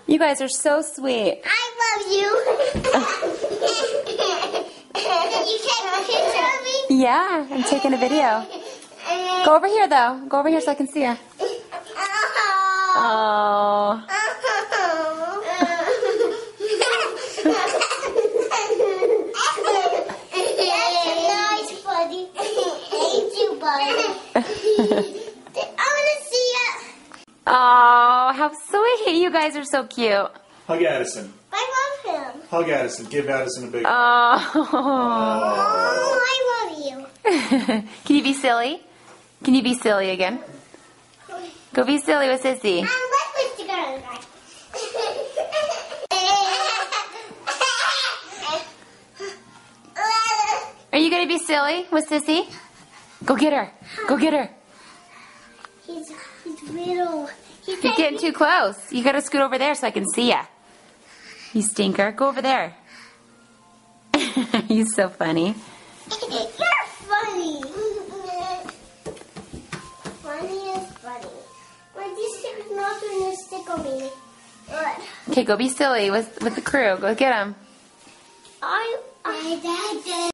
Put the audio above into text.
You guys are so sweet. I love you. You take a picture of me? Yeah, I'm taking a video. Go over here, though. Go over here so I can see you. Oh. That's nice, buddy. Thank you, buddy. I want to see you. Oh, how sweet. You guys are so cute. Hug Addison. I love him. Hug Addison. Give Addison a big hug. Oh. Oh, I love you. Can you be silly? Can you be silly again? Go be silly with Sissy. Let's put together. Are you going to be silly with Sissy? Go get her. Go get her. He's little. You're getting too close. You got to scoot over there so I can see ya. You stinker. Go over there. He's so funny. You're funny. Funny is funny. Why this is not going to stick on me? Okay, go be silly with the crew. Go get him. I